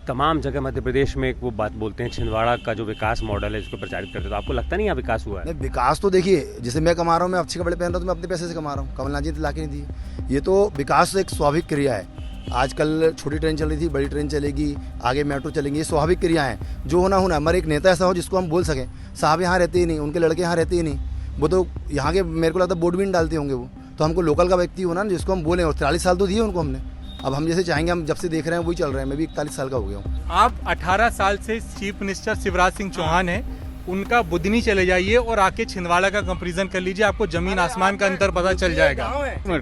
तमाम जगह मध्य प्रदेश में एक वो बात बोलते हैं, छिंदवाड़ा का जो विकास मॉडल है इसको प्रचारित करते हैं, तो आपको लगता नहीं यहाँ विकास हुआ है? नहीं, विकास तो देखिए, जैसे मैं कमा रहा हूँ, मैं अच्छे कपड़े पहन रहा हूँ तो मैं अपने पैसे से कमा रहा हूँ, कमलनाथ जी ने ला के नहीं दी। ये तो विकास एक स्वाभाविक क्रिया है। आजकल छोटी ट्रेन चल रही थी, बड़ी ट्रेन चलेगी, आगे मेट्रो चलेंगी, ये स्वाभाविक क्रिया है। जो होना होना, हमारे एक नेता ऐसा हो जिसको हम बोल सकें। साहब यहाँ रहते ही नहीं, उनके लड़के यहाँ रहते ही नहीं, वो तो यहाँ के मेरे को लगता है बोर्ड भी नहीं डालते होंगे वो। तो हमको लोकल का व्यक्ति होना ना जिसको हम बोलें, और 43 साल तो दिए उनको हमने। अब हम जैसे चाहेंगे, हम जब से देख रहे हैं वही चल रहे हैं। मैं भी 41 साल का हो गया हूँ। आप 18 साल से चीफ मिनिस्टर शिवराज सिंह चौहान हैं, उनका बुधनी चले जाइए और आके छिंदवाड़ा का कंपैरिजन कर लीजिए, आपको जमीन आसमान का अंतर पता चल जाएगा।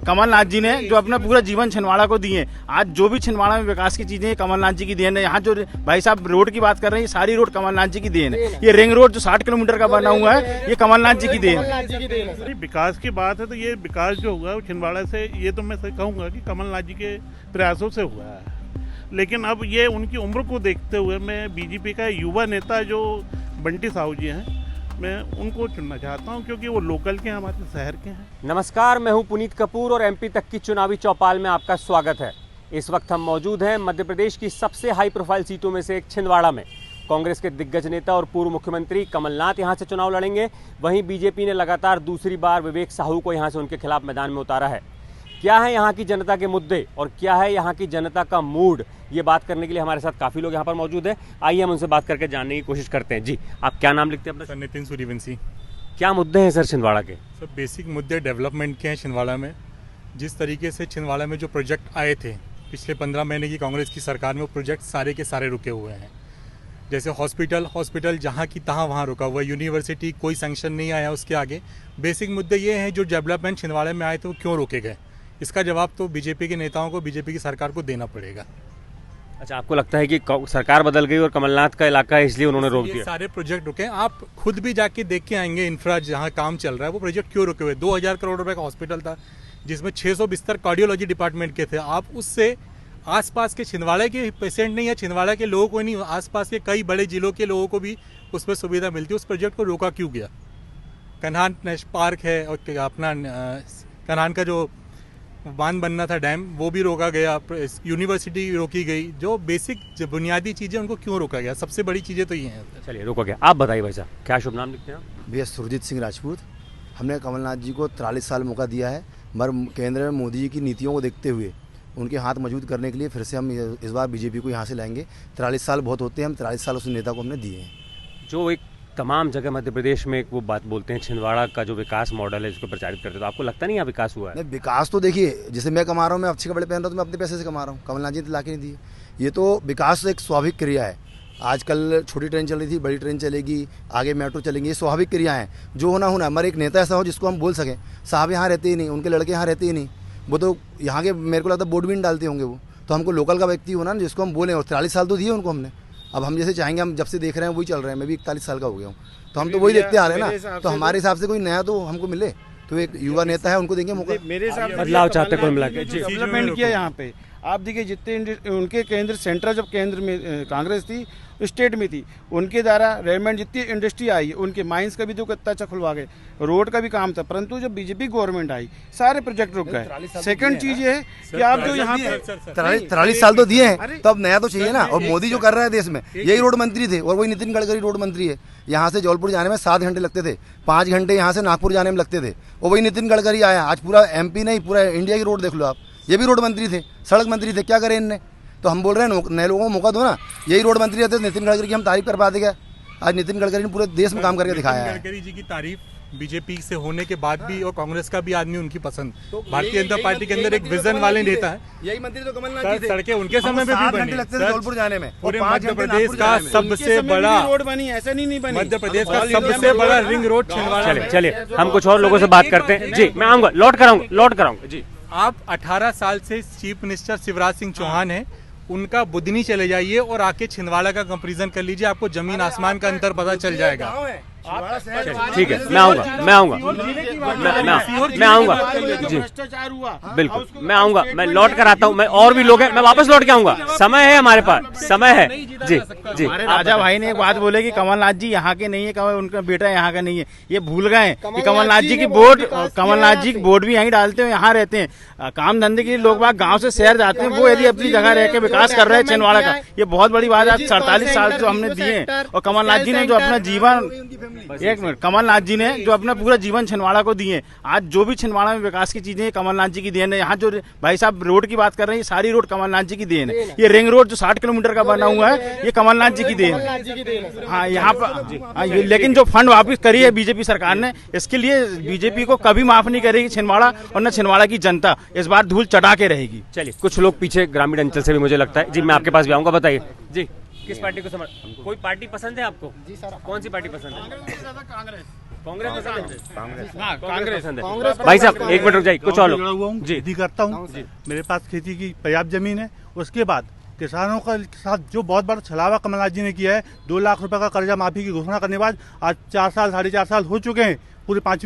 कमलनाथ जी ने जो अपना पूरा जीवन छिंदवाड़ा को दिए, आज जो भी छिंदवाड़ा में विकास की चीजें कमलनाथ जी की देन है। यहाँ जो भाई साहब रोड की बात कर रहे हैं, ये सारी रोड कमलनाथ जी की देन है। ये रिंग रोड जो 60 किलोमीटर का बना हुआ है, ये कमलनाथ जी की देन है। विकास की बात है तो ये विकास जो हुआ है छिंदवाड़ा से, ये तो मैं कहूँगा कि कमलनाथ जी के प्रयासों से हुआ है। लेकिन अब ये उनकी उम्र को देखते हुए मैं बीजेपी का युवा नेता जो बंटी साहू जी हैं, मैं उनको चुनना चाहता हूं, क्योंकि वो लोकल के हैं, हमारे शहर के हैं। नमस्कार, मैं हूं पुनीत कपूर और एमपी तक की चुनावी चौपाल में आपका स्वागत है। इस वक्त हम मौजूद हैं मध्य प्रदेश की सबसे हाई प्रोफाइल सीटों में से एक छिंदवाड़ा में। कांग्रेस के दिग्गज नेता और पूर्व मुख्यमंत्री कमलनाथ यहां से चुनाव लड़ेंगे। वहीं बीजेपी ने लगातार दूसरी बार विवेक साहू को यहां से उनके खिलाफ मैदान में उतारा है। क्या है यहाँ की जनता के मुद्दे और क्या है यहाँ की जनता का मूड, ये बात करने के लिए हमारे साथ काफ़ी लोग यहाँ पर मौजूद हैं। आइए हम उनसे बात करके जानने की कोशिश करते हैं। जी, आप क्या नाम लिखते हैं अपना? सर नितिन सूर्यवंशी। क्या मुद्दे हैं सर छिंदवाड़ा के? सर बेसिक मुद्दे डेवलपमेंट के हैं छिंदवाड़ा में। जिस तरीके से छिंदवाड़ा में जो प्रोजेक्ट आए थे पिछले 15 महीने की कांग्रेस की सरकार में, वो प्रोजेक्ट सारे के सारे रुके हुए हैं। जैसे हॉस्पिटल जहाँ की तहाँ वहाँ रुका हुआ है। यूनिवर्सिटी कोई सैंक्शन नहीं आया उसके आगे। बेसिक मुद्दे ये हैं, जो डेवलपमेंट छिंदवाड़ा में आए थे वो क्यों रोके गए, इसका जवाब तो बीजेपी के नेताओं को, बीजेपी की सरकार को देना पड़ेगा। अच्छा, आपको लगता है कि सरकार बदल गई और कमलनाथ का इलाका है इसलिए उन्होंने रोक दिया? सारे प्रोजेक्ट रुके हैं। आप खुद भी जाके देख के आएंगे, इंफ्रा जहाँ काम चल रहा है वो प्रोजेक्ट क्यों रुके हुए। 2000 करोड़ रुपए का हॉस्पिटल था जिसमें 600 बिस्तर कार्डियोलॉजी डिपार्टमेंट के थे। आप उससे आसपास के छिंदवाड़ा के पेशेंट नहीं या छिंदवाड़ा के लोगों को नहीं, आसपास के कई बड़े जिलों के लोगों को भी उसमें सुविधा मिलती है। उस प्रोजेक्ट को रोका क्यों गया? कन्हान नेशनल पार्क है और अपना कन्हान का जो बांध बनना था डैम, वो भी रोका गया। यूनिवर्सिटी रोकी गई। जो बेसिक जो बुनियादी चीज़ें उनको क्यों रोका गया? सबसे बड़ी चीज़ें तो ये हैं। चलिए, रोका गया। आप बताइए भाई साहब, क्या शुभ नाम लिखते हैं आप? भैया सुरजीत सिंह राजपूत। हमने कमलनाथ जी को 43 साल मौका दिया है, मगर केंद्र में मोदी जी की नीतियों को देखते हुए उनके हाथ मजबूत करने के लिए फिर से हम इस बार बीजेपी को यहाँ से लाएंगे। 43 साल बहुत होते हैं, हम 43 साल उस नेता को हमने दिए हैं। जो एक तमाम जगह मध्य प्रदेश में एक वो बात बोलते हैं, छिंदवाड़ा का जो विकास मॉडल है इसको प्रचारित करते हैं, तो आपको लगता नहीं यहाँ विकास हुआ है? नहीं, विकास तो देखिए, जैसे मैं कमा रहा हूँ, मैं अच्छे कपड़े पहन रहा हूँ तो मैं अपने पैसे से कमा रहा हूँ, कमलनाथ जी ने ला के नहीं दिए। ये तो विकास एक स्वाभाविक क्रिया है। आजकल छोटी ट्रेन चल रही थी, बड़ी ट्रेन चलेगी, आगे मेट्रो चलेंगी, ये स्वाभाविक क्रिया है। जो होना होना, हमारे एक नेता ऐसा हो जिसको हम बोल सकें। साहब यहाँ रहते ही नहीं, उनके लड़के यहाँ रहते ही नहीं, वो तो यहाँ के मेरे को लगता है बोर्ड भी नहीं डालते होंगे वो। तो हमको लोकल का व्यक्ति होना ना जिसको हम बोलें, और 43 साल तो दिए उनको हमने। अब हम जैसे चाहेंगे, हम जब से देख रहे हैं वही चल रहे हैं। मैं भी 41 साल का हो गया हूँ, तो हम तो वही देखते आ रहे हैं ना। तो हमारे हिसाब से कोई नया तो हमको मिले, तो एक युवा नेता है, उनको देंगे मौका। मेरे हिसाब से बदलाव चाहते कुल मिला के। डेवलपमेंट किया यहाँ पे। आप देखिए, जितने उनके केंद्र सेंट्रल, जब केंद्र में कांग्रेस थी, स्टेट में थी, उनके द्वारा रेलमेंट जितनी इंडस्ट्री आई, उनके माइंस का भी तो कितना अच्छा खुलवा गए, रोड का भी काम था। परंतु जब बीजेपी गवर्नमेंट आई, सारे प्रोजेक्ट रुक गए। सेकंड चीज ये है कि आप जो यहाँ पे 43 साल तो दिए हैं, तो अब नया तो चाहिए ना। और मोदी जो कर रहा है देश में, यही रोड मंत्री थे और वही नितिन गडकरी रोड मंत्री है। यहाँ से जौलपुर जाने में 7 घंटे लगते थे, 5 घंटे यहाँ से नागपुर जाने में लगते थे, और वही नितिन गडकरी आया। आज पूरा एमपी नहीं, पूरा इंडिया की रोड देख लो आप। ये भी रोड मंत्री थे, सड़क मंत्री थे, क्या करें इनने? तो हम बोल रहे हैं नए लोगों को मौका दो ना। यही रोड मंत्री रहते नितिन गडकरी की हम तारीफ कर पाते क्या? आज नितिन गडकरी ने पूरे देश में काम करके दिखाया है। गडकरी जी की तारीफ बीजेपी से होने के बाद भी, और कांग्रेस का भी आदमी उनकी पसंद। भारतीय जनता पार्टी के अंदर एक विजन वाले नेता है। यही मंत्री तो कमलनाथ जी थे। सड़कें उनके समय में भी बनी लगते थे जौलपुर जाने में। पूरे मध्य प्रदेश का सबसे बड़ा रोड बनी, ऐसा नहीं बनी। मध्य प्रदेश का सबसे बड़ा रिंग रोड छिंदवाड़ा। चलिए हम कुछ और लोगों से बात करते हैं। जी, मैं आऊँगा, लौट कराऊंगा। जी, आप 18 साल से चीफ मिनिस्टर शिवराज सिंह चौहान हैं, उनका बुधनी चले जाइए और आके छिंदवाड़ा का कंपैरिजन कर लीजिए, आपको जमीन आसमान का अंतर पता चल जाएगा। ठीक है, मैं आऊंगा मैं आऊंगा जी, भ्रष्टाचार हुआ बिल्कुल मैं आऊंगा, मैं लौट कर आता हूँ, मैं और भी लोग हैं, मैं वापस लौट के आऊंगा, समय है हमारे पास, समय है जी जी। हमारे राजा भाई ने एक बात बोले कि कमलनाथ जी यहाँ के नहीं है, उनका बेटा यहाँ का नहीं है। ये भूल गए कि कमलनाथ जी की वोट भी यहीं डालते हैं, यहाँ रहते हैं। काम धंधे के लिए लोग बाग गांव से शहर जाते हैं, वो यदि अपनी जगह रह के विकास कर रहे हैं छिंदवाड़ा का, ये बहुत बड़ी बात है। 47 साल जो हमने दिए हैं, और कमलनाथ जी ने जो अपना जीवन, एक मिनट, कमलनाथ जी ने जो अपना पूरा जीवन छिंदवाड़ा को दिए, आज जो भी छिंदवाड़ा में विकास की चीजें कमलनाथ जी की देन है। यहाँ जो भाई साहब रोड की बात कर रहे हैं, ये सारी रोड कमलनाथ जी की देन है। ये रिंग रोड जो 60 किलोमीटर का बना हुआ है, ये कमलनाथ जी की देन है। हाँ, यहाँ पर लेकिन जो फंड वापस करी है बीजेपी सरकार ने, इसके लिए बीजेपी को कभी माफ नहीं करेगी छिंदवाड़ा, और न छिंदवाड़ा की जनता इस बार धूल चढ़ा के रहेगी। चलिए, कुछ लोग पीछे ग्रामीण अंचल से भी मुझे लगता है जी, मैं आपके पास भी आऊंगा, बताइए जी, किस पार्टी को कोई पार्टी पसंद है आपको? जी सर। कौन सी पार्टी पसंद है? कांग्रेस पसंद है? कांग्रेस पसंद है। भाई साहब एक मिनट रुक जाइए, कुछ और लोग जी। खेती करता हूँ, मेरे पास खेती की पर्याप्त जमीन है। उसके बाद किसानों का साथ जो बहुत बड़ा छलावा कमलनाथ जी ने किया है, 2 लाख रुपए का कर्जा माफी की घोषणा करने के बाद आज 4 साल 4.5 साल हो चुके हैं, पूरे 5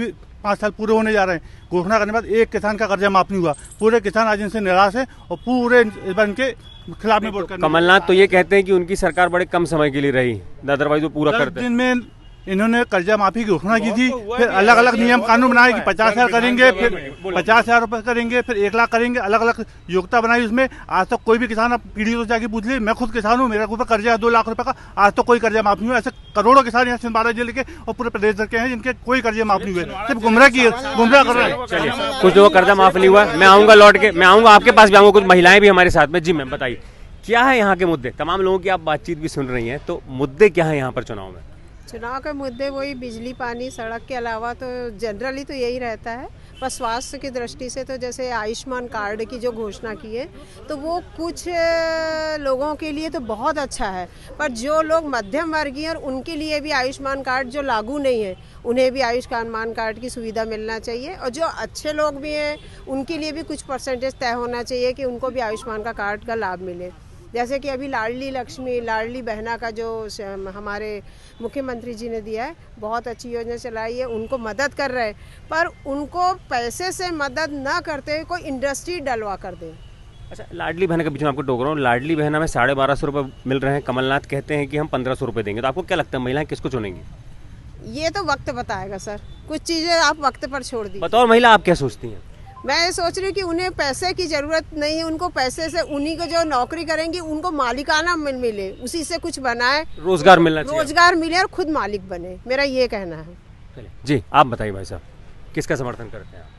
साल पूरे होने जा रहे हैं। घोषणा करने के बाद एक किसान का कर्जा माफ नहीं हुआ। पूरे किसान आज इनसे निराश है और पूरे इनके खिलाफ में वोट करने। कमलनाथ तो ये कहते हैं कि उनकी सरकार बड़े कम समय के लिए रही, अदरवाइज वो पूरा करते। दिन में इन्होंने कर्जा माफी की घोषणा की थी, फिर अलग अलग नियम कानून बनाए कि 50,000 करेंगे, फिर 50,000 रुपए करेंगे, फिर 1 लाख करेंगे, अलग अलग योग्यता बनाई। उसमें आज तक कोई भी किसान अब पीढ़ी तो जाके पूछ ले, मैं खुद किसान हूँ, मेरा ऊपर कर्जा है 2 लाख रुपए का, आज तक कोई कर्जा माफ नहीं हुआ। ऐसे करोड़ों किसान यहाँ छिंदवाड़ा जिले के और पूरे प्रदेश भर के हैं जिनके कोई कर्जा माफ नहीं हुए, सिर्फ गुमराह कर रहे हैं। चलिए, कुछ लोगों का कर्जा माफ नहीं हुआ, मैं आऊंगा लौट के, मैं आऊंगा आपके पास भी आऊंगा, कुछ महिलाएं भी हमारे साथ में। जी मैम बताइए, क्या है यहाँ के मुद्दे? तमाम लोगों की आप बातचीत भी सुन रही हैं, तो मुद्दे क्या है यहाँ पर चुनाव में? चुनाव के मुद्दे वही बिजली पानी सड़क के अलावा तो जनरली तो यही रहता है। पर स्वास्थ्य की दृष्टि से तो जैसे आयुष्मान कार्ड की जो घोषणा की है, तो वो कुछ लोगों के लिए तो बहुत अच्छा है, पर जो लोग मध्यम वर्गीय और उनके लिए भी आयुष्मान कार्ड जो लागू नहीं है, उन्हें भी आयुष्मान कार्ड की सुविधा मिलना चाहिए। और जो अच्छे लोग भी हैं उनके लिए भी कुछ परसेंटेज तय होना चाहिए कि उनको भी आयुष्मान का कार्ड का लाभ मिले। जैसे कि अभी लाडली लक्ष्मी, लाडली बहना का जो हमारे मुख्यमंत्री जी ने दिया है, बहुत अच्छी योजना चलाई है, उनको मदद कर रहे हैं, पर उनको पैसे से मदद ना करते हुए कोई इंडस्ट्री डलवा कर दे। अच्छा, लाडली बहना के बीच में आपको टोक रहा हूँ, लाडली बहना में 1250 रुपये मिल रहे हैं, कमलनाथ कहते हैं कि हम 1500 रुपये देंगे, तो आपको क्या लगता है महिलाएं किसको चुनेंगी? ये तो वक्त बताएगा सर, कुछ चीज़ें आप वक्त पर छोड़ दी। बतौर महिला आप क्या सोचती हैं? मैं ये सोच रही हूँ कि उन्हें पैसे की ज़रूरत नहीं है, उनको पैसे से उन्हीं को जो नौकरी करेंगी उनको मालिकाना मिले, उसी से कुछ बनाए, रोजगार मिलना चाहिए, रोजगार मिले और खुद मालिक बने, मेरा ये कहना है। जी आप बताइए भाई साहब, किसका समर्थन करते हैं आप?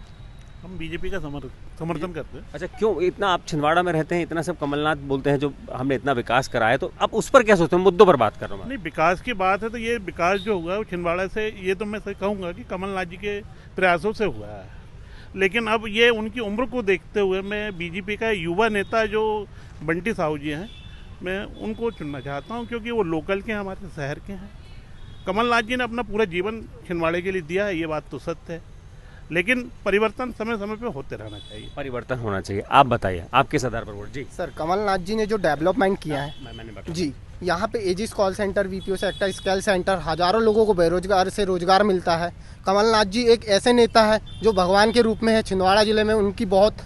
हम बीजेपी का समर्थन करते हैं। अच्छा, क्यों इतना? आप छिंदवाड़ा में रहते हैं, इतना सब कमलनाथ बोलते हैं जो हमने इतना विकास कराया, तो आप उस पर क्या सोचते हैं? मुद्दों पर बात कर रहा हूँ। नहीं, विकास की बात है तो ये विकास जो हुआ है छिंदवाड़ा से, ये तो मैं कहूँगा कि कमलनाथ जी के प्रयासों से हुआ है। लेकिन अब ये उनकी उम्र को देखते हुए मैं बीजेपी का युवा नेता जो बंटी साहू जी हैं, मैं उनको चुनना चाहता हूं, क्योंकि वो लोकल के हैं, हमारे शहर के हैं। कमलनाथ जी ने अपना पूरा जीवन छिंदवाड़े के लिए दिया है, ये बात तो सत्य है, लेकिन परिवर्तन समय समय पे होते रहना चाहिए। परिवर्तन होना चाहिए। आप बताइए, आप किस आधार पर वोट? जी सर, कमलनाथ जी ने जो डेवलपमेंट किया है, मैंने बताया जी, यहाँ पे Aegis call centre, BPO sector, scale centre, हजारों लोगों को बेरोजगार से रोजगार मिलता है। कमलनाथ जी एक ऐसे नेता है जो भगवान के रूप में है। छिंदवाड़ा जिले में उनकी बहुत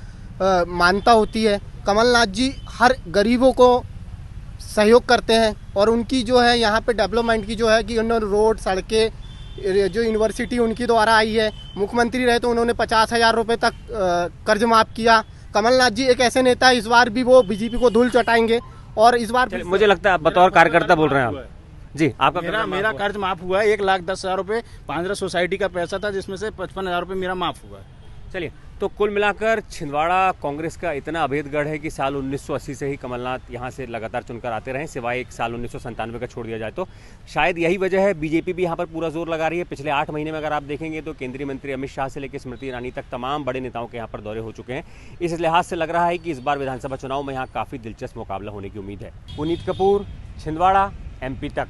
मान्यता होती है। कमलनाथ जी हर गरीबों को सहयोग करते हैं, और उनकी जो है यहाँ पे डेवलपमेंट की जो है कि उन्होंने रोड, सड़कें, जो यूनिवर्सिटी उनकी द्वारा आई है, मुख्यमंत्री रहे तो उन्होंने 50,000 रुपये तक कर्ज माफ किया। कमलनाथ जी एक ऐसे नेता है, इस बार भी वो बीजेपी को धूल चटाएंगे, और इस बार मुझे लगता है आप बतौर कार्यकर्ता बोल रहे हैं आप। जी आपका? मेरा कर्ज माफ हुआ है, 1,10,000 रुपये 15 सोसाइटी का पैसा था, जिसमें से 55,000 रुपये मेरा माफ हुआ है। चलिए, तो कुल मिलाकर छिंदवाड़ा कांग्रेस का इतना अभेदगढ़ है कि साल 1980 से ही कमलनाथ यहाँ से लगातार चुनकर आते रहे, सिवाय एक साल 1997 का छोड़ दिया जाए तो। शायद यही वजह है, बीजेपी भी यहाँ पर पूरा जोर लगा रही है। पिछले 8 महीने में अगर आप देखेंगे तो केंद्रीय मंत्री अमित शाह से लेकर स्मृति ईरानी तक तमाम बड़े नेताओं के यहाँ पर दौरे हो चुके हैं। इस लिहाज से लग रहा है कि इस बार विधानसभा चुनाव में यहाँ काफ़ी दिलचस्प मुकाबला होने की उम्मीद है। पुनीत कपूर, छिंदवाड़ा, MP तक।